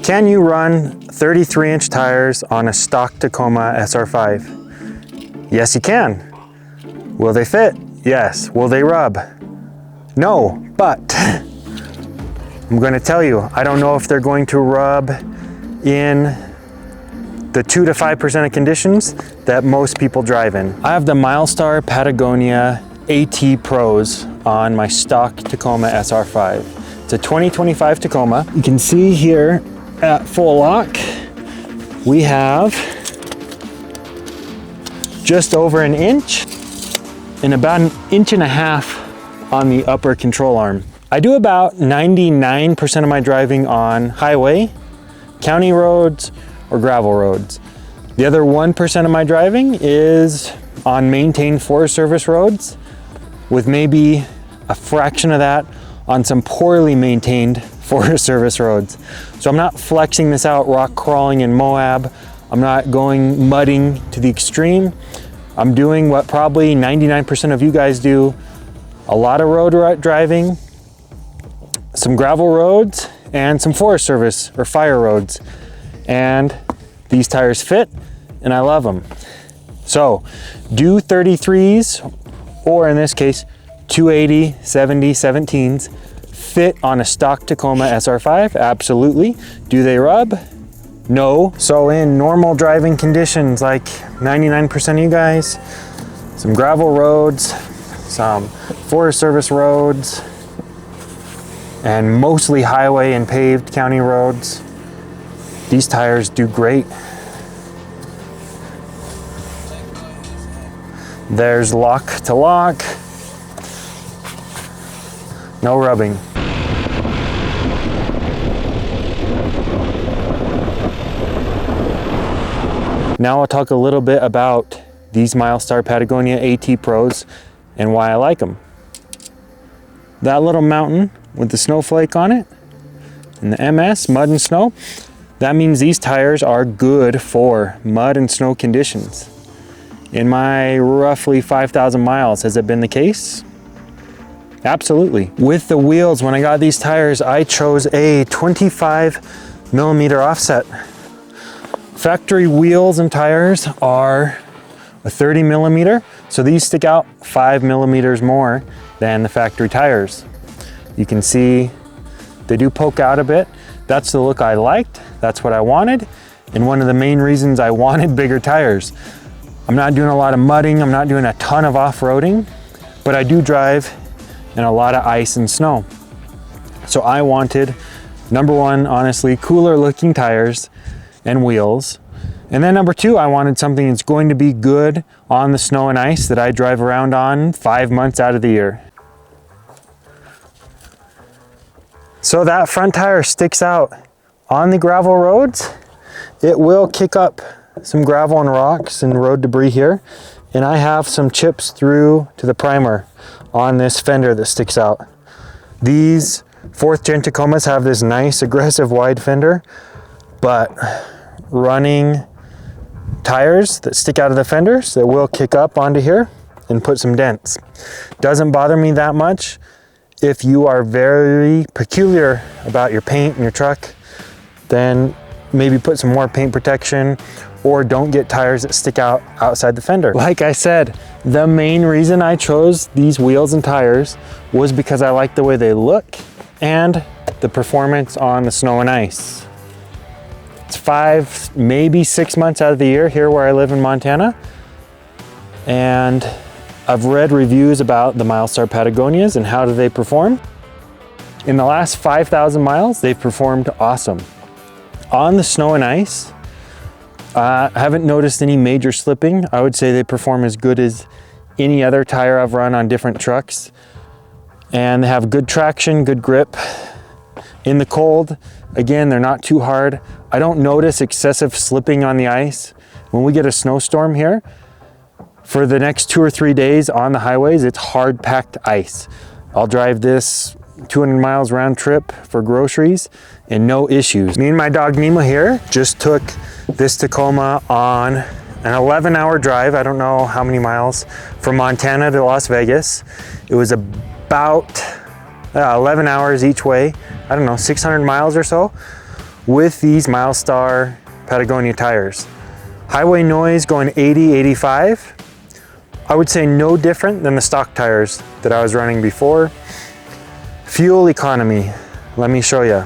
Can you run 33-inch tires on a stock Tacoma SR5? Yes, you can. Will they fit? Yes. Will they rub? No, but I'm going to tell you, I don't know if they're going to rub in the 2 to 5% of conditions that most people drive in. I have the Milestar Patagonia AT Pros on my stock Tacoma SR5. It's a 2025 Tacoma. You can see here at full lock, we have just over an inch and about an inch and a half on the upper control arm. I do about 99% of my driving on highway, county roads, or gravel roads. The other 1% of my driving is on maintained Forest Service roads, with maybe a fraction of that on some poorly maintained Forest Service roads. So I'm not flexing this out, rock crawling in Moab. I'm not going mudding to the extreme. I'm doing what probably 99% of you guys do. A lot of road driving, some gravel roads, and some Forest Service or fire roads. And these tires fit, and I love them. So do 33s, or in this case, 280, 70, 17s fit on a stock Tacoma SR5? Absolutely. Do they rub? No. So in normal driving conditions, like 99% of you guys, some gravel roads, some Forest Service roads, and mostly highway and paved county roads, these tires do great. There's lock to lock. No rubbing. Now I'll talk a little bit about these Milestar Patagonia AT Pros and why I like them. That little mountain with the snowflake on it and the MS, mud and snow, that means these tires are good for mud and snow conditions. In my roughly 5,000 miles, has it been the case? Absolutely. With the wheels, when I got these tires, I chose a 25mm offset. Factory wheels and tires are a 30mm, so these stick out 5mm more than the factory tires. You can see they do poke out a bit. That's the look I liked. That's what I wanted. And one of the main reasons I wanted bigger tires. I'm not doing a lot of mudding. I'm not doing a ton of off-roading, but I do drive in a lot of ice and snow. So I wanted, number one, honestly, cooler looking tires and wheels. And then number two, I wanted something that's going to be good on the snow and ice that I drive around on 5 months out of the year. So that front tire sticks out on the gravel roads. It will kick up some gravel and rocks and road debris here. And I have some chips through to the primer on this fender that sticks out. These 4th gen Tacomas have this nice aggressive wide fender, but running tires that stick out of the fenders that will kick up onto here and put some dents. Doesn't bother me that much. If you are very peculiar about your paint in your truck, then maybe put some more paint protection or don't get tires that stick out outside the fender. Like I said, the main reason I chose these wheels and tires was because I like the way they look and the performance on the snow and ice. It's 5, maybe 6 months out of the year here where I live in Montana. And I've read reviews about the Milestar Patagonias and how do they perform. In the last 5,000 miles, they've performed awesome. On the snow and ice, I haven't noticed any major slipping. I would say they perform as good as any other tire I've run on different trucks. And they have good traction, good grip. In the cold, again, they're not too hard. I don't notice excessive slipping on the ice. When we get a snowstorm here, for the next 2 or 3 days on the highways, it's hard packed ice. I'll drive this 200 miles round trip for groceries and no issues. Me and my dog Nemo here just took this Tacoma on an 11-hour drive. I don't know how many miles from Montana to Las Vegas. It was about 11 hours each way. I don't know, 600 miles or so. with these Milestar Patagonia tires. Highway noise going 80, 85. I would say no different than the stock tires that I was running before. Fuel economy, let me show you.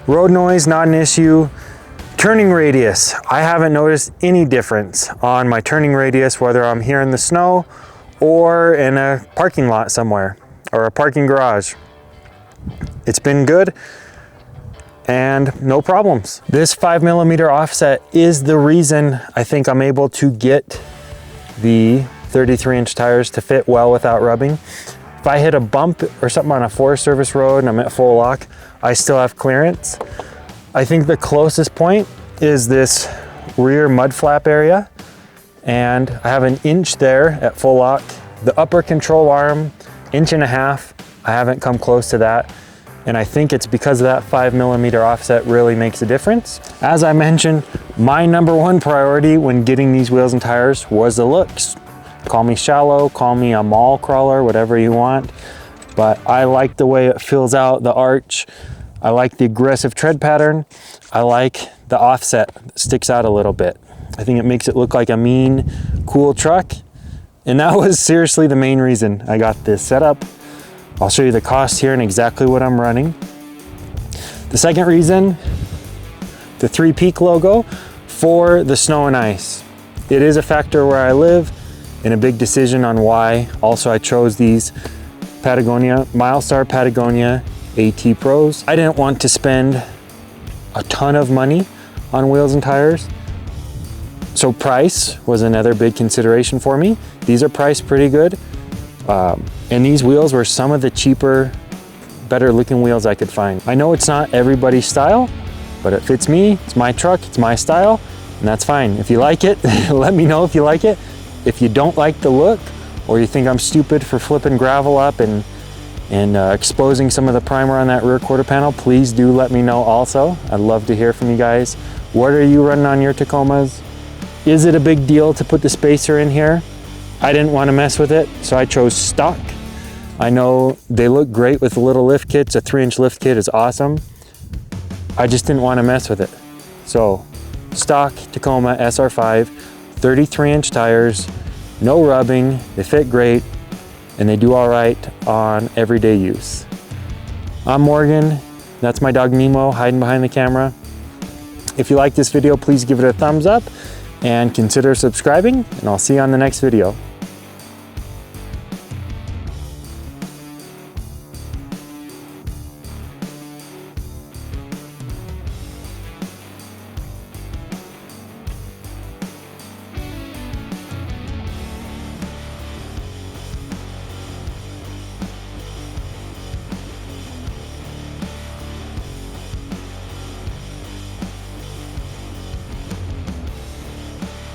Road noise, not an issue. Turning radius, I haven't noticed any difference on my turning radius, whether I'm here in the snow or in a parking lot somewhere or a parking garage. It's been good and no problems. This 5mm offset is the reason I think I'm able to get the 33-inch tires to fit well without rubbing. If I hit a bump or something on a Forest Service road and I'm at full lock, I still have clearance. I think the closest point is this rear mud flap area, and I have an inch there at full lock. The upper control arm, 1.5 inches, I haven't come close to that. And I think it's because of that 5mm offset really makes a difference. As I mentioned, my #1 priority when getting these wheels and tires was the looks. Call me shallow, call me a mall crawler, whatever you want. But I like the way it fills out the arch. I like the aggressive tread pattern. I like the offset that sticks out a little bit. I think it makes it look like a mean, cool truck. And that was seriously the main reason I got this setup. I'll show you the cost here and exactly what I'm running. The second reason, the 3 Peak logo for the snow and ice. It is a factor where I live and a big decision on why. Also, I chose these Milestar Patagonia AT Pros. I didn't want to spend a ton of money on wheels and tires. So price was another big consideration for me. These are priced pretty good. And these wheels were some of the cheaper, better looking wheels I could find. I know it's not everybody's style, but it fits me. It's my truck, it's my style, and that's fine. If you like it, let me know if you like it. If you don't like the look, or you think I'm stupid for flipping gravel up and exposing some of the primer on that rear quarter panel, please do let me know also. I'd love to hear from you guys. What are you running on your Tacomas? Is it a big deal to put the spacer in here? I didn't want to mess with it, so I chose stock. I know they look great with the little lift kits. A 3-inch lift kit is awesome. I just didn't want to mess with it. So stock Tacoma SR5, 33-inch tires, no rubbing, they fit great, and they do all right on everyday use. I'm Morgan, that's my dog Nemo hiding behind the camera. If you like this video, please give it a thumbs up and consider subscribing, and I'll see you on the next video.